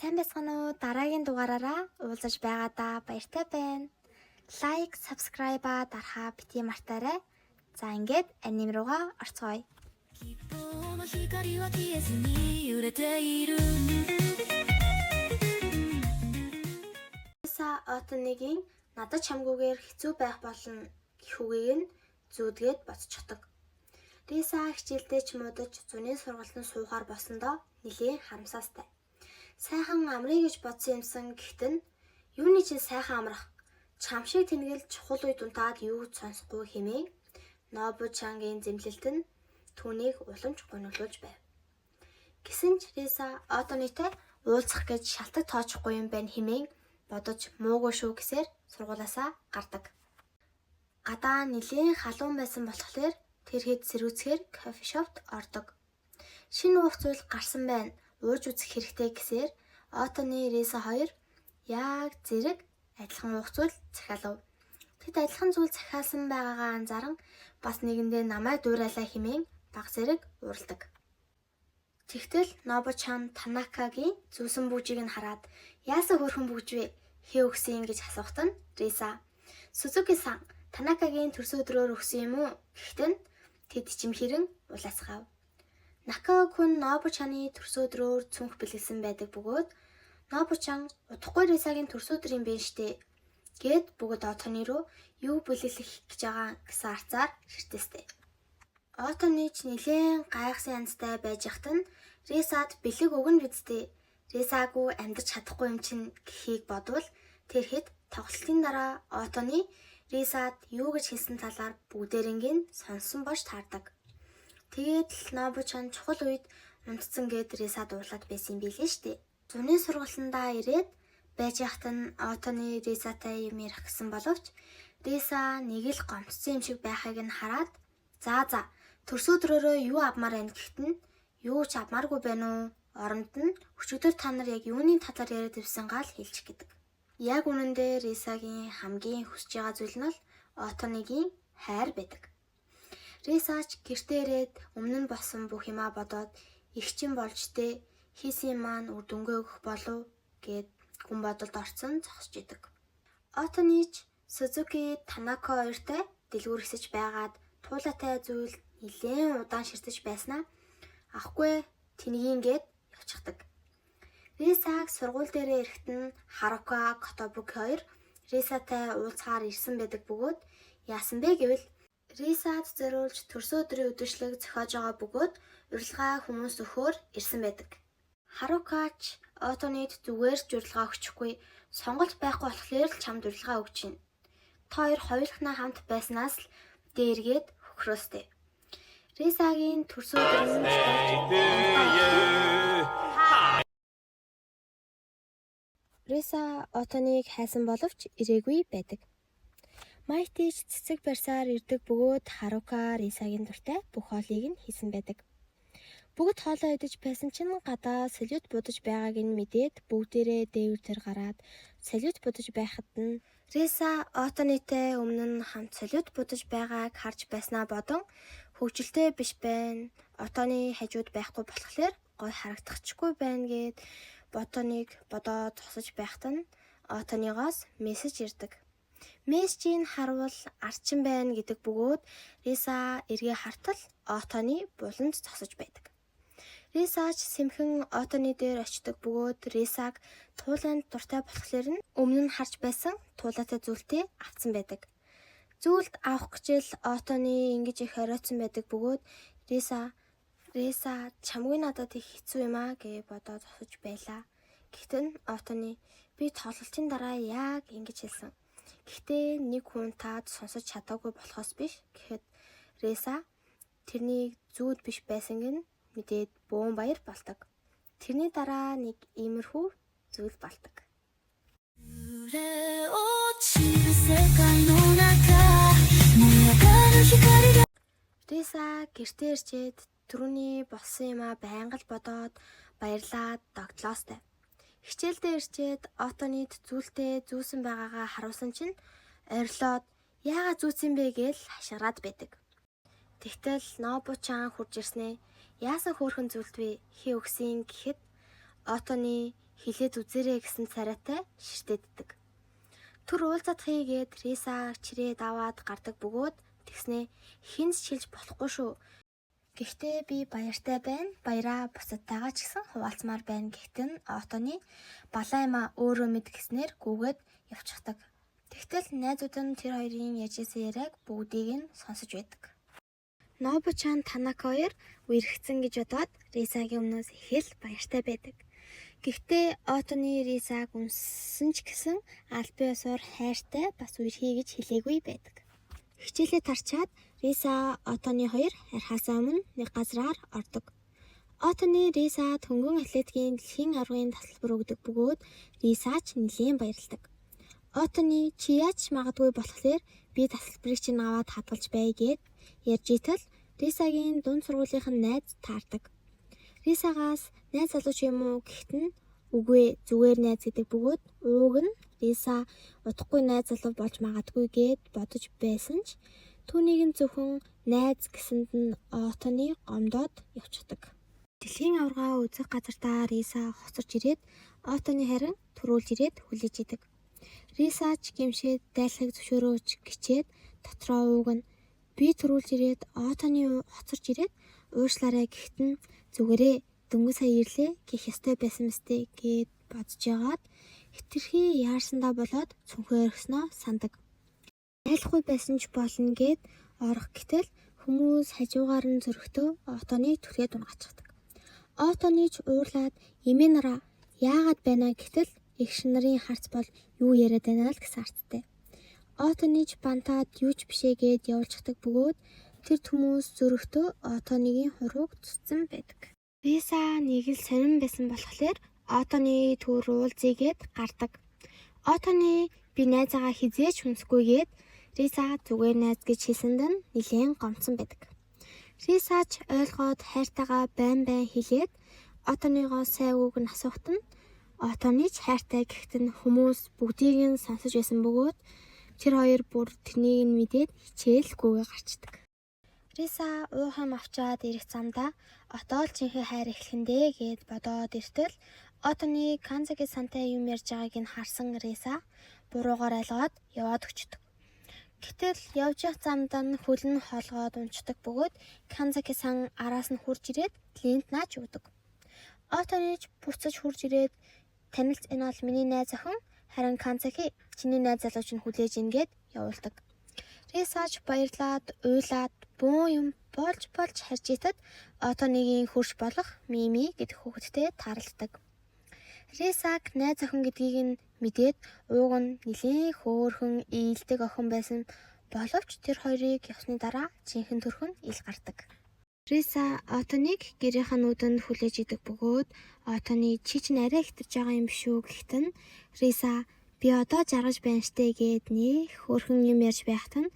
Сайн байцгаана уу? Дараагийн дугаараараа уулзаж байгаадаа баяртай байна. Лайк, subscribe-а дарахаа бити мартаарай. За ингээд аним руугаа орцгоё. Риса Отоныгийн надад чамгүйгээр хэцүү байх болно гэх үгийг нь зүүдгээд бодчихдог. Риса хичээлдээ ч муудаж зуны сургалтанд суухаар болсондоо нэлээд харамсаастай. Сайхан амрыг гэж бодсон юмсан гэхдээ нь юуны чинь сайхан амрах чам шиг тэнэгэл чухал үед унтаад юу ч сонсохгүй хэмээн Нобучангийн зэмлэлт нь түүнийг уламж гуниглуулж байв. Гэсэн ч Риса Отонытай уулзах гэж шалтак тоочихгүй юм байна хэмээн бодож муугүй шүү гэсээр сургуулаасаа гардаг. Гадаа нэлийн халуун байсан болохоор тэр хэд сэрүүцгээр кофе шопт ордог. Шинэ уух зүйл гарсан байна. Ууж үзэх хэрэгтэй гэсээр Отоны Риса хоёр яг зэрэг адилхан уух зүйл захиалав. Тэд адилхан зүйл захиалсан байгаагаа анзааран бас нэгэндээ намайг дуурайлаа хэмээн баг зэрэг уралдаг. Тэгтэл Нобучан Танакагийн зүүсэн бүжийг нь хараад яасан хөөрхөн бүж вэ? Хээ өгсөн гэж асуухт нь Риса Сузуки-сан Танакагийн төрсөн өдрөөр өгсөн юм уу? Гэхдээ тэд чимхэрэн улаасгав. Накао-кун Нобучаны төрсөн өдрөөр цүнх бэлгэлсэн байдаг бөгөөд Нобучан удахгүй Рисагийн төрсөн өдөр юм байна штэ гэд бүгд Отоны руу юу бэлгэлэх гэж байгаа гэсэн арцаар ширтээстэй. Отоны ч нэлээд гайхсан янзтай байж хат нь Рисад бэлэг өгнө бидтэй. Рисаагүй амьдарч чадахгүй юм чинь гэхийг бодвол тэр хэд тоглолтын дараа Отоны Рисад юу гэж хэлсэн талаар бүгдээрингийн сонсон бош таардаг. Тэгээд л Нобучан чухал үед унтцсан гэд Рисад уулаад байсан юм билээ штэ. Зуны сургалтандаа ирээд байж хат нь Отоны Рисатай юм ярих гэсэн боловч Риса нэг л гомцсон юм шиг байхыг нь хараад за төрсөн өдрөөрөө юу авмаар байна гэхэд нь юу ч авмааргүй байна уу? Оронд нь өчигдөр та нар яг юуны талаар яриад ирсэн гал хэлчих гэдэг. Яг үнэндээ Рисагийн хамгийн хүсэж байгаа зүйл нь л Отоныгийн хайр байдаг. Рисач гэртээ ирээд өмнө нь болсон бүх юмаа бодоод их чин болж тээ хийсэн маань үр дүнгээ өгөх болов гэд хүн бодолд орсон зогсож идэг. Отоныч Сузуки Танака хоёртой дэлгүүр хэсэж байгаад туулаатай зүйл нэлээд удаан ширтэж байснаа ахгүй тэнгийн гээд явчихдаг. Рисаг сургууль дээрээ ирэхэд нь Харука Котобуки хоёр Рисатай уулзахаар ирсэн байдаг бөгөөд яасан бэ гэвэл Рисад зориулж төрсөн өдрийн үдэшлэг зохиож байгаа бөгөөд урилга хүмүүс өгөхөөр ирсэн байдаг. Харукач Отонyd зүгээр ч урилга өгчихгүй сонголт байхгүй болохоор л чамд урилга өгч байна. Та хоёр хоёулахнаа хамт байснаас л дээргээд хөхрөөстэй. Рисагийн төрсөн өдрийн Риса Отоныг хайсан боловч ирээгүй байдаг. Майтич цэцэг барьсаар ирдэг бөгөөд Харука Рисагийн дуртай бүх хоолыг нь хийсэн байдаг. Бүгд хоолоо идэж байсан чинь гадаа салют будаж байгааг нь мэдээд бүгдээрээ дээвэр дээр гараад салют будаж байхад нь Риса Отонытэй өмнө нь хамт салют будаж байгааг харж байснаа бодон хөвгөлтэй биш байна. Отоны хажууд байхгүй болохоор гой харагдахчгүй байна гэд Отоныг бодоод зогсож байхад нь Отоныгоос мессеж ирдэг. Мессежийг харуул арчин байна гэдэг бөгөөд Риса эргээ хартал Отоны буланд зогсож байдаг. Рисач сэмхэн Отоны дээр очдог бөгөөд Рисаг туулайнд дуртай болохоор нь өмнө нь харж байсан туулаатай зүйлтэй авсан байдаг. Зүйлд авах гэж л Отоны ингэж их оройтсон байдаг бөгөөд Риса чамгүй надад их хэцүү юм аа гэж бодоод зогсож байлаа. Гэхдээ Отоны би тоглолтын дараа яг ингэж хэлсэн. Гэхдээ нэг хүн таад сонсож чадаагүй болохоос биш гэхэд Риса тэрнийг зүүд биш байсанг нь мэдээд бөөн баяр болдог. Тэрний дараа нэг иймэрхүү зүйл болдог. Риса гэртээ ирчээд түрүүний болсон юмаа байнга л бодоод баярлаад догтлоостай. Хичээлдээ ирчээд Отоныд зүйлтэй зүүсэн байгаагаа харуулсан чинь орилоод яагаад зүүсэн бэ гэж хашгираад байдаг. Тэгтэл Нобучан хурж ирснээ яасан хөөрхөн зүйлд вэ хээ өгсөн гэхэд Отоны хэлээд үзээрэй гэсэн царайтай ширтээддэг. Түр уулзадахыг гээд Риса чирээд аваад гардаг бөгөөд тэгснээ хинс шилж болохгүй шүү. Гэхдээ би баяртай байна. Баяраа бусадтайгаа ч гэсэн хуваалцмаар байна гэхдээ Отоны балаа юмаа өөрөө мэд гэснээр гүгээд явчихдаг. Тэгтэл найзууд нь тэр хоёрын ярьжсэн яриаг бүгдийг нь сонсож байдаг. Нобу-чан Танака хоёр үерхцэн гэж бодоод Рисагийн өмнөөс их л баяртай байдаг. Гэхдээ Отоны Рисаг үнссэн ч гэсэн аль биесээр хайртай бас үерхий гэж хэлээгүй байдаг. Хичээлээ тарчаад Риса Отоны хоёр архаасаа өмнө нэг газраар ордог. Отоны Рисад хөнгөн атлетикийн дэлхийн аваргын тасалбар өгдөг бөгөөд Рисач нэлийн баярлдаг. Отоны чи яаж магадгүй болохоор би тасалбарыг чинь аваад хадгалж бай гэд ярьж итэл Рисагийн дунд сургуулийнх нь найз таардаг. Рисагаас найз залуу ч юм уу гэхэд нь үгүй зүгээр найз гэдэг бөгөөд ууг нь Риса удахгүй найз залуу болж магадгүй гэд бодож байсан ч түүнийг нь зөвхөн найз гэсэнд нь Отоны гомдоод явчихдаг. Дэлхийн аваргаа үзэх газартаа Риса хоцорч ирээд Отоны харин төрүүлж ирээд хүлээж идэг. Рисач гимшээд дайлахыг зөвшөөрөөч гिचээд дотроо ууг нь би төрүүлж ирээд Отоны хоцорч ирээд уушлаарай гэхэд нь зүгээрээ дөнгөж сая ирлээ гэх ёстой байсан мэт гэд бодож яагаад хитрхи яарсандаа болоод цүнхээ өргснөө сандаг. Айлахгүй байсан ч болно гэд орох гэтэл хүмүүс хажуугаар нь зөрөгтөө Отоны түрхээ дунгаачихдаг. Отоны ч уурлаад эмээ нараа яагаад байна гэтэл эгш нарын харц бол юу яриад байна л гэсэн арцтай. Отоны ч бантаад юу ч бишээ гэд явуулчихдаг бөгөөд тэр хүмүүс зөрөгтөө Отоныгийн хурууг цуцсан байдаг. Риса нэг л сонирн байсан болохоор Отоны төр уулзъя гэд гардаг. Отоны би найзаагаа хизээч хүнсгүй гэд Риса зүгээр найз гэж хэлсэнд нь нэлээд гомдсон байдаг. Рисач ойлгоод хайртайгаа байн хэлээд Отоныгоо сайн үг нь асуухт нь Отоны ч хайртай гэхэд нь хүмүүс бүгдийг нь сонсож байсан бөгөөд тэр хоёр бүр тэрнийг нь мэдээд хичээл гүгээ гарчдаг. Риса уухан авчаад ирэх замдаа Отоол чинхээ хайр эхлэхэндээ гэд бодоод иртэл Отоны Канзаки сантай юм ярьж байгааг нь харсан Риса буруугаар ойлгоод яваад өчдөг. Гэтэл явж явах замдаа нь хөлн хоолгоод унцдаг бөгөөд Канзаки сан араас нь хурж ирээд Линт наач өгдөг. Отоны ч буцаж хурж ирээд танилц энэ бол миний найз охин харин Канзаки чиний найз залууч нь хүлээж ингээд явуулдаг. Рисач баярлаад уйлаад бөө юм болж харж итэд Отоныгийн хөрш болох Мими гэдэг хүүхэдтэй тааралддаг. Рисаг найз охин гэдгийг нь мэдээд ууг нь нэлээд хөөрхөн ийдэг охин байсан боловч тэр хоёрыг явсны дараа жинхэнэ төрхөн ил гардаг. Риса Отоныг гэрийнх нь нүдэнд хүлээж идэг бөгөөд Отоны чи ч арай хитэрж байгаа юм биш үү гэхэд нь Риса би одоо жаргаж байна штэ гэд нэг хөөрхөн юм ярьж байхад нь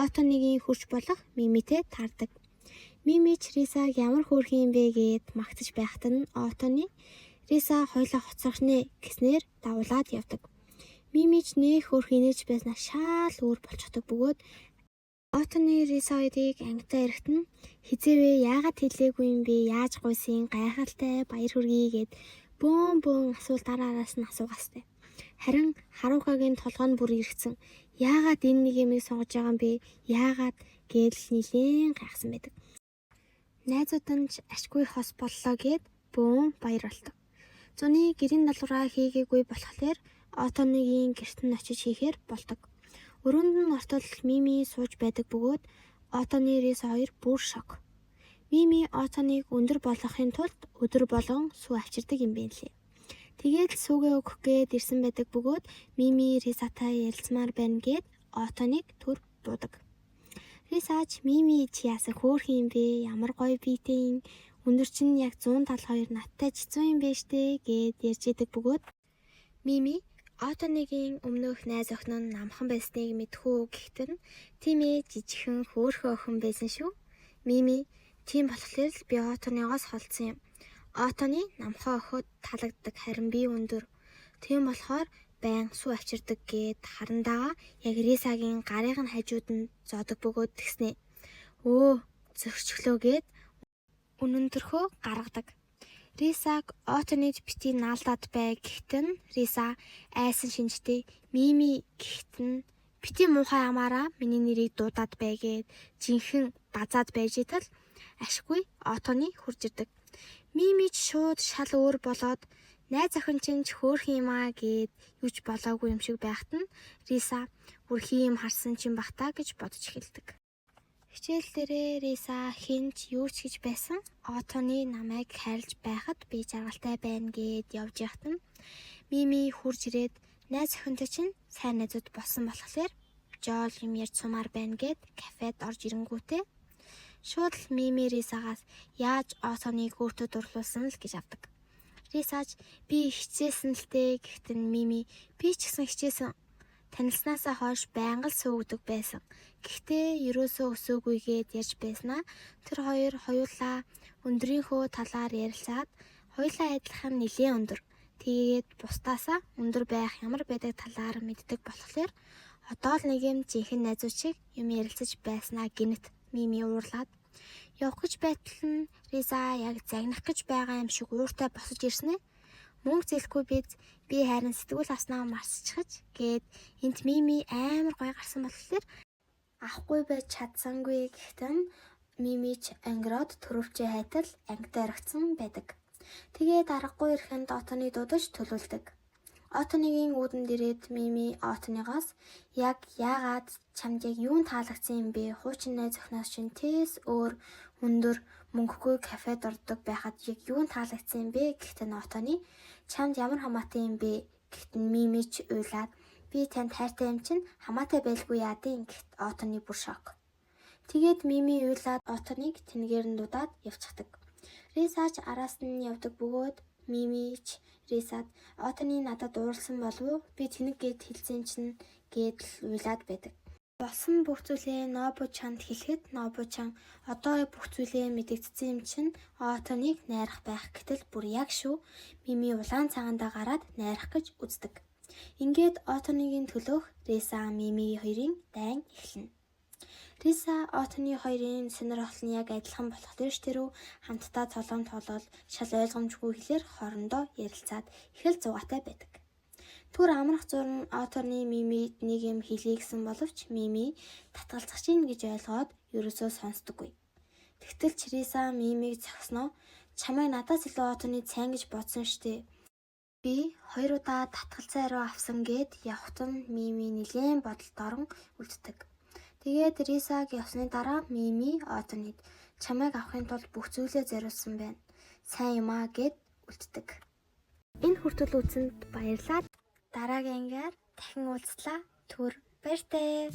Отоныгийн хурж болох Мимитэй таардаг. Мими ч Рисаг ямар хөөрхөн юм бэ гэд магтаж байхад нь Отоны Риса хойлоо хоцрох нэ гэснээр давуулаад явдаг. Мими ч нэг хөөрхөн инээж байснаа шаал өөр болчихдог бөгөөд Отоны Риса хоёрыг ангитаа ирэхэд нь хизээвээ яагаад хэлээгүй юм бэ? Яаж гуйсан гайхалтай баяр хүргэе гэд бөөн асуулт араас нь асуугаастай. Харин Харухагийн толгой нь бүр иргэцэн. Яагаад энэ нэг юмыг сонгож байгаа юм бэ? Яагаад гэдэл нилийн гайхсан байдаг. Найзууд нь ч ашгүй хос боллоо гэд бөөн баяр болдог. Зуны гэрийн даалгавраа хийгээгүй болохоор Отоныгийн гэрт нь очиж хийхээр болдог. Өрөөнд нь ортол Мими сууж байдаг бөгөөд Отоны Риса хоёр бүр шок. Мими Отоныг өндөр болгохын тулд өдөр болгон сүү авчирдаг юм байна лээ. Тэгээд сүүгээ өгөх гээд ирсэн байдаг бөгөөд Мими Рисатай ярилцмаар байна гэд Отоныг төр буудаг. Рисач Мими чи яасан хөөрхөн юм бэ? Ямар гоё биетэй өндөр чинь яг 172 надтай ч 100 юм бэ штэ гэд ярьж идэг бөгөөд Мими Отоныгийн өмнөх найз охин нь намхан байсныг мэдхүү гэхэд нь тийм ээ жижигхэн хөөрхөн охин байсан шүү. Мими тийм болохоор л би Отоныгоос холдсон юм. Отоны намхан охид таалагддаг харин би өндөр. Тийм болохоор байн сүү авчирдаг гэд харандаага яг Рисагийн гарыг нь хажууд нь зоодог бөгөөд тэгснэ. Өө зөрчлөө гэд үнэн төрхөө гаргадаг. Рисаг Отоныг бити наалдаад бай гэхдээ Риса айсан шинжтэй Мими гэхдээ бити муухай амаараа миний нэрийг дуудаад байгээд жинхэнэ дазаад байж идэл ашгүй Отоны хурж ирдэг. Мими ч шууд шал өөр болоод найз охин чинь ч хөөх юмаа гээд юуч болоогүй юм шиг байхад нь Риса үрхий юм харсан чинь бахтаа гэж бодож эхэлдэг. Хичээл дээрээ Риса хинч юу ч гэж байсан Отоны намайг хайрлж байхад би жаргалтай байна гэд явж яхад нь Мими хурж ирээд найз охинтой чинь сайн найзууд болсон болохоор жол юм ярьж сумаар байна гэд кафед орж ирэнгүүтээ шууд л Мими Рисагаас яаж Отоныг өөртөө дурлуулсан л гэж авдаг. Рисаж би хичээсэн л дээ гэхдээ Мими би ч гэсэн хичээсэн. Танилцснаасаа хойш байнга л суугдаг байсан. Гэхдээ ерөөсөө өсөөгүйгээд ярьж байснаа тэр хоёр хоёулаа өндрийнхөө талаар ярилцаад хоёулаа адилхан нэлээд өндөр. Тэгээд бусдаасаа өндөр байх ямар байдаг талаар мэддэг болохоор одоо л нэг юм жинхэнэ найзууд шиг юм ярилцаж байснаа гинэт Мими уурлаад явах гэж байтал нь Риса яг загнах гэж байгаа юм шиг ууртай босож ирсэн ээ. Мөнгө зэлэхгүй би харин сэтгүүл авснаа марсчихаж гээд энт Мими амар гоё гарсан болохоор авахгүй байж чадсангүй гэхдээ Мими ч ангироод төрөвчөө хайтал ангитай орогдсон байдаг. Тэгээд аргагүй ирэхэнд Отоныг дуудаж төлөвлөдөг. Отоныгийн үүдэн дээрээд Мими Отоныгоос яг яагаад чамд яг юун таалагдсан юм бэ? Хуучин найз охиноос чинь тээс өөр өндөр мөнгөгүй кафед ордог байхад яг юун таалагдсан юм бэ? Гэхдээ Отоны чамд ямар хамаатай юм бэ? Гэхдээ Мими ч уйлаад би танд хайртай юм чинь хамаатай байлгүй яадын гэхт Отоны бүр шок. Тэгээд Мими уйлаад Отоныг тэнгээр нь дуудаад явчихдаг. Рисач араас нь явдаг бөгөөд Мими ч Рисад Отоны надад уурлсан болов би тэнэг гэд хэлсэн чинь гээд л уйлаад байдаг. Болсон бүх зүйлээ Нобу чанд хэлэхэд Нобу чан одоо бүх зүйлээ мэдэгдсэн юм чинь Отоныг найрах байх гэтэл бүр яг шүү Мими улаан цагаандаа гараад найрах гэж үздэг. Ингээд Отоныгийн төлөөх Риса Мими хоёрын дайн эхэлнэ. Риса Отоны хоёрын сонирхол нь яг адилхан болохоор тэрүү хамтдаа цолон тоолол шал ойлгомжгүй хэлээр хоорондоо ярилцаад их л зугаатай байдаг. Түр амрах зурн Отоны Мимид нэг юм хэлье гэсэн боловч Мими татгалзах чинь гэж ойлгоод ерөөсөө сонсдоггүй. Тэгтэл ч Риса Мимиг зогсноо чамайг надаас илүү Отоны сайн гэж бодсон штэ. Би 2 удаа татгалзаа руу авсан гэд явхад нь Мими нэлээд бодолд орон үлддэг. Тэгээд Рисаг явсны дараа Мими Отоныг чамайг авахын тулд бүх зүйлээ зориулсан байна. Сайн юм аа гэд үлддэг. Энэ хүртэл үзсэнд баярлалаа. Дараагийн ангиар дахин уулзлаа. Түр баяртай.